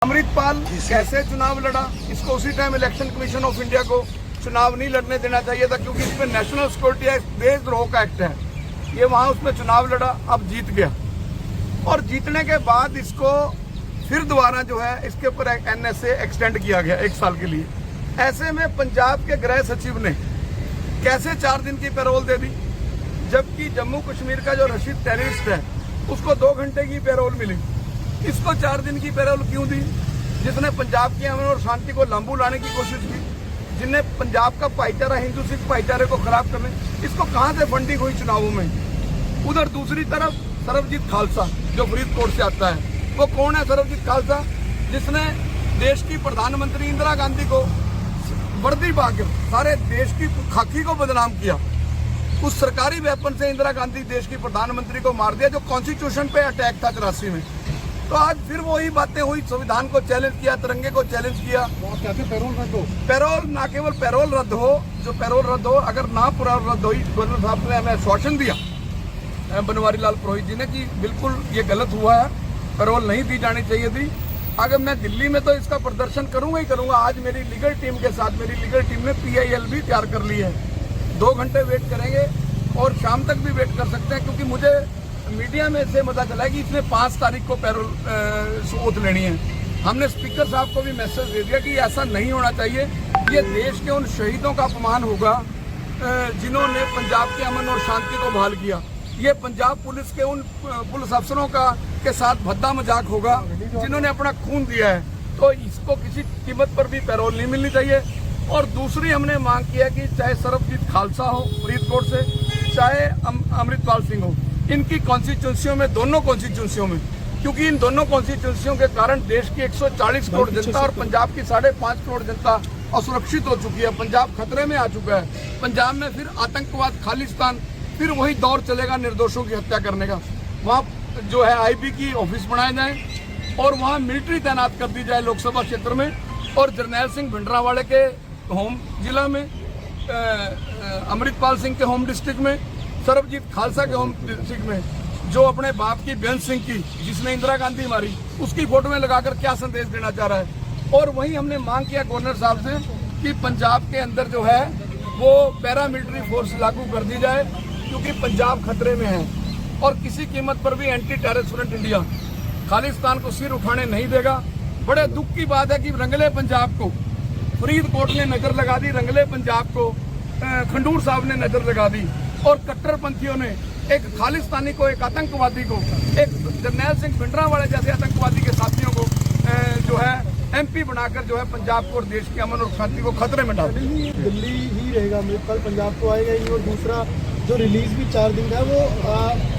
अमृतपाल कैसे चुनाव लड़ा, इसको उसी time election commission of India को चुनाव नहीं लड़ने देना चाहिए था, क्योंकि इसमें नेशनल सिक्योरिटी एक्ट, देशद्रोह का एक्ट है। ये वहां उसमें चुनाव लड़ा, अब जीत गया और जीतने के बाद इसको फिर दोबारा जो है इसके ऊपर एनएसए एक्सटेंड किया गया 1 साल के लिए। ऐसे में पंजाब के गृह सचिव ने कैसे 4 दिन की पैरोल दे दी, जबकि जम्मू कश्मीर का जो रशीद टेररिस्ट है उसको 2 घंटे की पैरोल मिली। इसको 4 दिन की पैरोल क्यों दी? जिसने पंजाब के अमन और शांति को लांबू लाने की कोशिश की, जिनने पंजाब का भाईचारा, हिंदू सिख भाईचारे को खराब करने, इसको कहां से फंडिंग हुई चुनावों में? उधर दूसरी तरफ सरबजीत खालसा जो फरीदकोट से आता है, वो कौन है सरबजीत खालसा? जिसने देश की प्रधानमंत्री इंदिरा गांधी को वर्दी पाकर सारे देश की खाकी को बदनाम किया। उस सरकारी वेपन से इंदिरा गांधी देश की प्रधानमंत्री को मार दिया, जो कॉन्स्टिट्यूशन पे अटैक था 83 में। तो आज फिर वही बातें हुई, संविधान को चैलेंज किया, तिरंगे को चैलेंज किया। पैरोल रद्द हो, पैरोल ना केवल पैरोल रद्द हो, जो पैरोल रद्द हो, अगर ना पूरा रद्द हुई, गवर्नर साहब ने हमें आश्वासन दिया बनवारी लाल पुरोहित जी ने कि बिल्कुल ये गलत हुआ है, पैरोल नहीं दी जानी चाहिए थी। अगर मैं दिल्ली में तो इसका प्रदर्शन करूंगा ही करूंगा। आज मेरी लीगल टीम के साथ मेरी लीगल टीम ने PIL भी तैयार कर ली है। 2 घंटे वेट करेंगे और शाम तक भी वेट कर सकते हैं, क्योंकि मुझे मीडिया में से पता चला है कि इसने 5 तारीख को पैरोल ओथ लेनी है। हमने स्पीकर साहब को भी मैसेज दे दिया कि ऐसा नहीं होना चाहिए। ये देश के उन शहीदों का अपमान होगा जिन्होंने पंजाब के अमन और शांति को बहाल किया। ये पंजाब पुलिस के उन पुलिस अफसरों के साथ भद्दा मजाक होगा जिन्होंने अपना खून दिया है। तो इसको किसी कीमत पर भी पैरोल नहीं मिलनी चाहिए। और दूसरी हमने मांग की है कि चाहे सरबजीत खालसा हो फरीदकोट से, चाहे अमृतपाल सिंह हो, इनकी कॉन्स्टिट्यूंसियों में, दोनों कॉन्स्टिट्यूंसियों में, क्योंकि इन दोनों कॉन्स्टिट्यूंसियों के कारण देश की 140 करोड़ जनता और पंजाब की 5.5 करोड़ जनता असुरक्षित हो चुकी है। पंजाब खतरे में आ चुका है। पंजाब में फिर आतंकवाद, खालिस्तान, फिर वही दौर चलेगा निर्दोषों की हत्या करने का। वहाँ जो है IB की ऑफिस बनाए जाए और वहाँ मिलिट्री तैनात कर दी जाए लोकसभा क्षेत्र में, और जरनैल सिंह भिंडरावाले के होम जिला में, अमृतपाल सिंह के होम डिस्ट्रिक्ट में, सरबजीत खालसा के होम डिस्ट्रिक्ट में, जो अपने बाप की बेअंत सिंह की, जिसने इंदिरा गांधी मारी, उसकी फोटो में लगाकर क्या संदेश देना चाह रहा है। और वहीं हमने मांग किया गवर्नर साहब से कि पंजाब के अंदर जो है वो पैरामिलिट्री फोर्स लागू कर दी जाए, क्योंकि पंजाब खतरे में है और किसी कीमत पर भी anti terrorist front India Khalistan को सिर उठाने नहीं देगा। बड़े दुख की बात है कि रंगले पंजाब को फरीदकोट ने नजर लगा दी, रंगले पंजाब को खंडूर साहब ने नजर लगा दी, और कट्टरपंथियों ने एक खालिस्तानी को, एक आतंकवादी को, एक जरनैल सिंह भिंडरावाले जैसे आतंकवादी के साथियों को जो है MP बनाकर जो है पंजाब को और देश के अमन और शांति को खतरे में डाल दिया। दिल्ली ही रहेगा अमृतपाल, पंजाब तो आएगा ही। और दूसरा जो रिलीज भी 4 दिन का है वो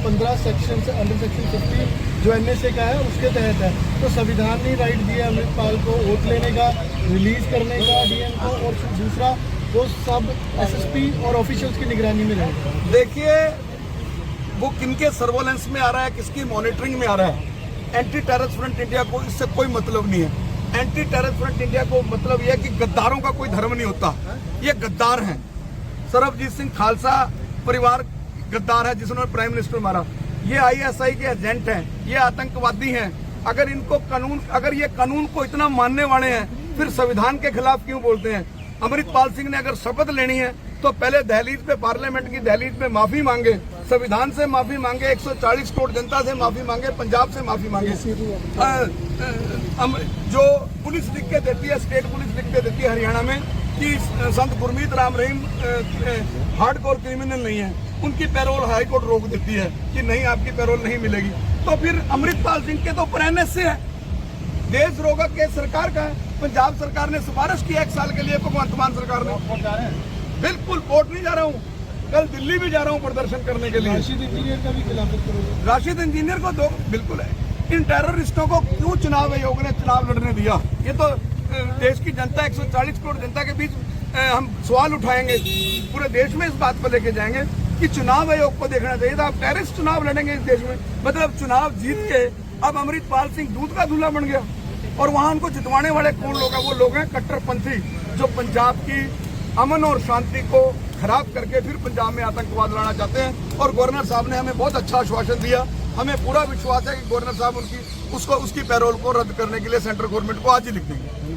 15 सेक्शन से अंडर सेक्शन 50 जो NSA का है उसके तहत है। तो संविधान ने राइट दिया अमृतपाल को वोट लेने का, रिलीज करने का DM को, और दूसरा वो सब SSP और ऑफिशियल्स की निगरानी में रहेगा। देखिए वो किनके सर्वेलेंस में आ रहा है, किसकी मॉनिटरिंग में आ रहा है, एंटी टेररिस्ट फ्रंट इंडिया को इससे कोई मतलब नहीं है। एंटी टेररिस्ट फ्रंट इंडिया को मतलब यह है कि गद्दारों का कोई धर्म नहीं होता। ये गद्दार हैं। सरबजीत सिंह खालसा परिवार गद्दार है जिसने प्राइम मिनिस्टर मारा। ये ISI के एजेंट हैं, ये आतंकवादी हैं। अगर इनको कानून, अगर ये कानून को इतना मानने वाले हैं, फिर संविधान के खिलाफ क्यों बोलते हैं? अमृतपाल सिंह ने अगर शपथ लेनी है तो पहले दहलीज पे, पार्लियामेंट की दहलीज पे माफी मांगे, संविधान से माफी मांगे, 140 करोड़ जनता से माफी मांगे, पंजाब से माफी मांगे। जो पुलिस लिख के देती है, स्टेट पुलिस लिख के देती है हरियाणा में कि संत गुरमीत राम रहीम हार्डकोर क्रिमिनल नहीं है, उनकी पैरोल हाई कोर्ट रोक देती है कि नहीं, आपकी पैरोल नहीं मिलेगी। तो फिर अमृतपाल सिंह के तो ऊपर NSA है, देशद्रोह का केस सरकार का है। पंजाब सरकार ने सिफारिश की 1 साल के लिए भगवंत मान सरकार ने। बिल्कुल कोर्ट नहीं जा रहा हूँ, कल दिल्ली भी जा रहा हूँ प्रदर्शन करने के लिए। राशिद इंजीनियर का भी खिलाफत करोगे? राशिद इंजीनियर को दो, बिल्कुल है। इन टेररिस्टों को क्यों चुनाव आयोग ने चुनाव लड़ने दिया? ये तो देश की जनता, 140 करोड़ जनता के बीच हम सवाल उठाएंगे, पूरे देश में इस बात को लेके जाएंगे कि चुनाव आयोग को देखना चाहिए था। आप टेररिस्ट चुनाव लड़ेंगे इस देश में, मतलब चुनाव जीत के अब अमृतपाल सिंह दूध का दूल्हा बन गया। और वहां उनको जितवाने वाले कौन लोग हैं? वो लोग हैं कट्टरपंथी, जो पंजाब की अमन और शांति को खराब करके फिर पंजाब में आतंकवाद लाना चाहते हैं। और गवर्नर साहब ने हमें बहुत अच्छा आश्वासन दिया हमें पूरा विश्वास है कि गवर्नर साहब उसकी पैरोल को रद्द करने के लिए सेंट्रल गवर्नमेंट को आज ही लिख देंगे।